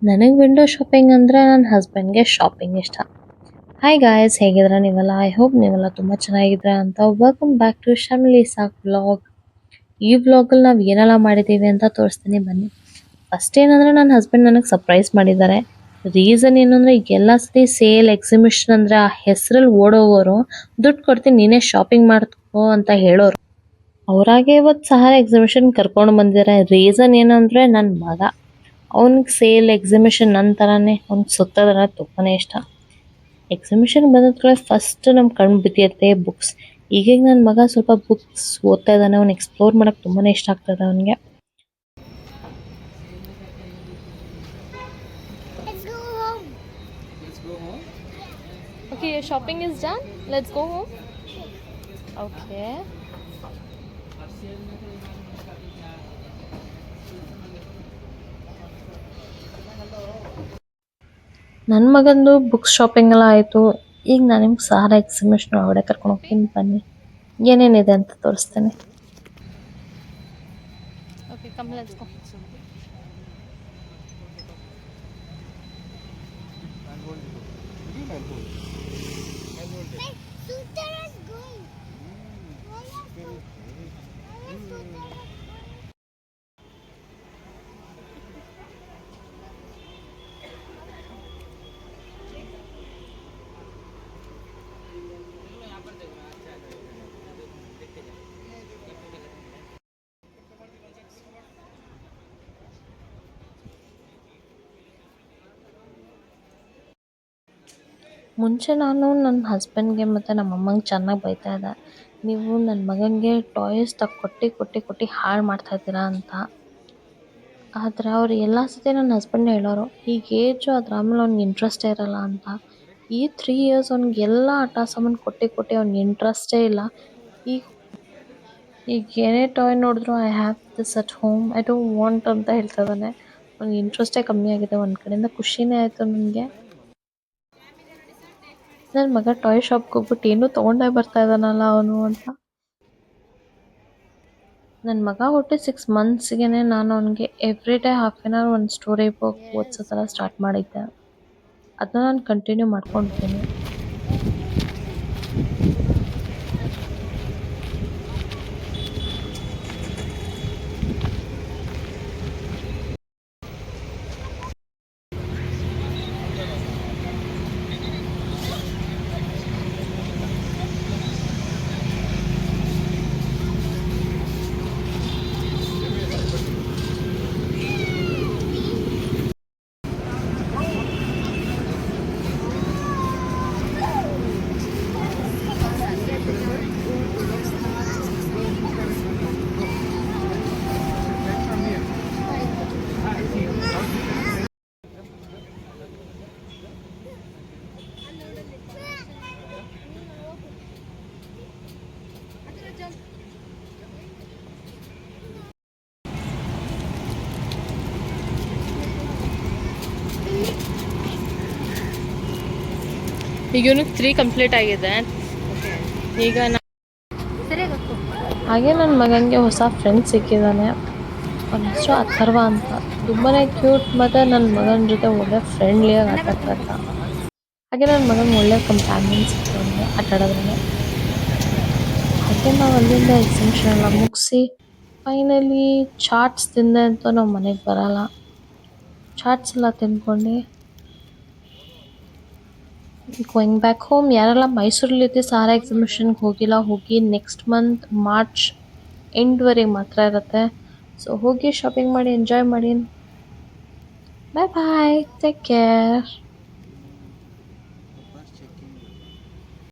ನನಗೆ window shopping ಅಂದರೆ ನನ್ನ ಹಸ್ಬೆಂಡ್ಗೆ ಶಾಪಿಂಗ್ ಇಷ್ಟ. ಹಾಯ್ ಗಾಯ್ಸ್, ಹೇಗಿದ್ದೀರಾ ನೀವೆಲ್ಲ? ಐ ಹೋಪ್ ನೀವೆಲ್ಲ ತುಂಬ ಚೆನ್ನಾಗಿದ್ದೀರಾ ಅಂತ. ವೆಲ್ಕಮ್ ಬ್ಯಾಕ್ ಟು ಶಮ್ಲಿ ಸಾಕ್ ವ್ಲಾಗ್. ಈ ವ್ಲಾಗಲ್ಲಿ ನಾವು ಏನೆಲ್ಲ ಮಾಡಿದ್ದೀವಿ ಅಂತ ತೋರಿಸ್ತೀನಿ ಬನ್ನಿ. ಫಸ್ಟ್ ಏನಂದರೆ ನನ್ನ ಹಸ್ಬೆಂಡ್ ನನಗೆ ಸರ್ಪ್ರೈಸ್ ಮಾಡಿದ್ದಾರೆ. ರೀಸನ್ ಏನು ಅಂದರೆ ಎಲ್ಲ ಸತಿ ಸೇಲ್ ಎಕ್ಸಿಬಿಷನ್ ಅಂದರೆ ಆ ಹೆಸರಲ್ಲಿ ಓಡೋಗೋರು, ದುಡ್ಡು ಕೊಡ್ತೀನಿ ನೀನೇ ಶಾಪಿಂಗ್ ಮಾಡ್ಕೋ ಅಂತ ಹೇಳೋರು. ಅವರಾಗೆ ಇವತ್ತು ಸಹಾರ ಎಕ್ಸಿಬಿಷನ್ ಕರ್ಕೊಂಡು ಬಂದಿದ್ದಾರೆ. ರೀಸನ್ ಏನು ಅಂದರೆ ನನ್ನ ಮಗ, ಅವ್ನಿಗೆ ಸೇಲ್ ಎಕ್ಸಿಬಿಷನ್ ನನ್ನ ಥರನೇ ಅವ್ನಿಗೆ ಸುತ್ತೋದಂದ್ರೆ ತುಂಬಾ ಇಷ್ಟ. ಎಕ್ಸಿಬಿಷನ್ ಬಂದ ಕೂಡಲೇ ಫಸ್ಟ್ ನಮ್ಮ ಕಣ್ಣು ಬಿದ್ದಿರುತ್ತೆ ಬುಕ್ಸ್. ಈಗೀಗ ನನ್ನ ಮಗ ಸ್ವಲ್ಪ ಬುಕ್ಸ್ ಓದ್ತಾ ಇದ್ದಾನೆ, ಅವ್ನು ಎಕ್ಸ್ಪ್ಲೋರ್ ಮಾಡೋಕ್ಕೆ ತುಂಬಾ ಇಷ್ಟ ಆಗ್ತದೆ ಅವನಿಗೆ. Okay, your shopping is done. Let's go home. Okay. ನನ್ನ ಮಗಂದು ಬುಕ್ಸ್ ಶಾಪಿಂಗ್ ಎಲ್ಲ ಆಯಿತು. ಈಗ ನಾನು ನಿಮ್ಗೆ ಸಹಾರ ಎಕ್ಸಿಬಿಷನ್ ಒಳಗಡೆ ಕರ್ಕೊಂಡು ಹೋಗ್ತೀನಿ ಬನ್ನಿ, ಏನೇನಿದೆ ಅಂತ ತೋರಿಸ್ತೇನೆ. Okay, come, let's go. ಮುಂಚೆ ನಾನು ನನ್ನ ಹಸ್ಬೆಂಡ್ಗೆ ಮತ್ತು ನಮ್ಮ ಅಮ್ಮಂಗೆ ಚೆನ್ನಾಗಿ ಬೈತಾ ಇದ್ದೆ, ನೀವು ನನ್ನ ಮಗನಿಗೆ ಟಾಯ್ಸ್ ಕೊಟ್ಟು ಹಾಳು ಮಾಡ್ತಾ ಇದ್ದೀರಾ ಅಂತ. ಆದರೆ ಅವ್ರು ಎಲ್ಲ ಸತಿ ನನ್ನ ಹಸ್ಬೆಂಡ್ ಹೇಳೋರು, ಈಗ ಏಜು ಅದ್ರ ಆಮೇಲೆ ಅವ್ನಿಗೆ ಇಂಟ್ರೆಸ್ಟೇ ಇರಲ್ಲ ಅಂತ. ಈ 3 ಇಯರ್ಸ್ ಅವ್ನಿಗೆ ಎಲ್ಲ ಆಟ ಸಾಮಾನು ಕೊಟ್ಟು ಅವ್ನಿಗೆ ಇಂಟ್ರೆಸ್ಟೇ ಇಲ್ಲ. ಈಗ ಈಗ ಏನೇ ಟಾಯ್ ನೋಡಿದ್ರು I have this at home, I don't want ಅಂತ ಹೇಳ್ತಾ ಇದ್ದಾನೆ. ಅವ್ನಿಗೆ ಇಂಟ್ರೆಸ್ಟೇ ಕಮ್ಮಿ ಆಗಿದೆ. ಒಂದು ಕಡೆಯಿಂದ ಖುಷಿನೇ ಆಯಿತು ನನಗೆ. ನನ್ನ ಮಗ ಟಾಯ್ ಶಾಪ್ಗೆ ಹೋಗ್ಬಿಟ್ಟು ಏನೂ ತೊಗೊಂಡೇ ಬರ್ತಾ ಇದ್ದಾನಲ್ಲ ಅವನು ಅಂತ. ನನ್ನ ಮಗ ಹುಟ್ಟಿ 6 ಮಂತ್ಸ್ಗೆ ನಾನು ಅವನಿಗೆ every day half an hour ಒಂದು ಸ್ಟೋರಿ ಬುಕ್ ಓದಿಸೋ ಥರ ಸ್ಟಾರ್ಟ್ ಮಾಡಿದ್ದೆ. ಅದನ್ನ ನಾನು ಕಂಟಿನ್ಯೂ ಮಾಡ್ಕೊಂಡಿದ್ದೀನಿ. ಈಗ ಇವನಿಗೆ 3 ಕಂಪ್ಲೀಟ್ ಆಗಿದೆ. ಈಗ ಹಾಗೆ ನನ್ನ ಮಗನಿಗೆ ಹೊಸ ಫ್ರೆಂಡ್ ಸಿಕ್ಕಿದ್ದಾನೆ. ಅವನ ಹೆಸರು ಅಥರ್ವ ಅಂತ. ತುಂಬಾ ಕ್ಯೂಟ್ ಮತ್ತು ನನ್ನ ಮಗನ ಜೊತೆ ಒಳ್ಳೆ ಫ್ರೆಂಡ್ಲಿಯಾಗಿ ಆಟ ಆಡ್ತಾ. ಹಾಗೆ ನನ್ನ ಮಗನಿಗೆ ಒಳ್ಳೆ ಕಂಪ್ಯಾನಿಯನ್ ಸಿಕ್ಕಿದ್ದಾನೆ ಆಟ ಆಡೋದ್ರಲ್ಲಿ. ಹಾಗೆ ನಾವು ಅಲ್ಲಿಂದ ಎಕ್ಸಿಬಿಷನ್ ಎಲ್ಲ ಮುಗಿಸಿ ಫೈನಲಿ ಚಾಟ್ಸ್ ತಿಂದೆ ಅಂತೂ ನಾವು ಮನೆಗೆ ಬರಲ್ಲ. ಚಾಟ್ಸ್ ಎಲ್ಲ ತಿಂದ್ಕೊಂಡು ಗೋಯಿಂಗ್ ಬ್ಯಾಕ್ ಹೋಮ್. ಯಾರೆಲ್ಲ ಮೈಸೂರಲ್ಲಿದ್ದು ಸಹಾರ ಎಕ್ಸಿಬಿಷನ್ಗೆ ಹೋಗಿಲ್ಲ, ಹೋಗಿ ನೆಕ್ಸ್ಟ್ ಮಂತ್ ಮಾರ್ಚ್ ಎಂಡ್ವರೆಗೆ ಮಾತ್ರ ಇರುತ್ತೆ. ಸೊ ಹೋಗಿ ಶಾಪಿಂಗ್ ಮಾಡಿ ಎಂಜಾಯ್ ಮಾಡಿ. ಬಾಯ್ ಬಾಯ್, ಟೇಕ್ ಕೇರ್.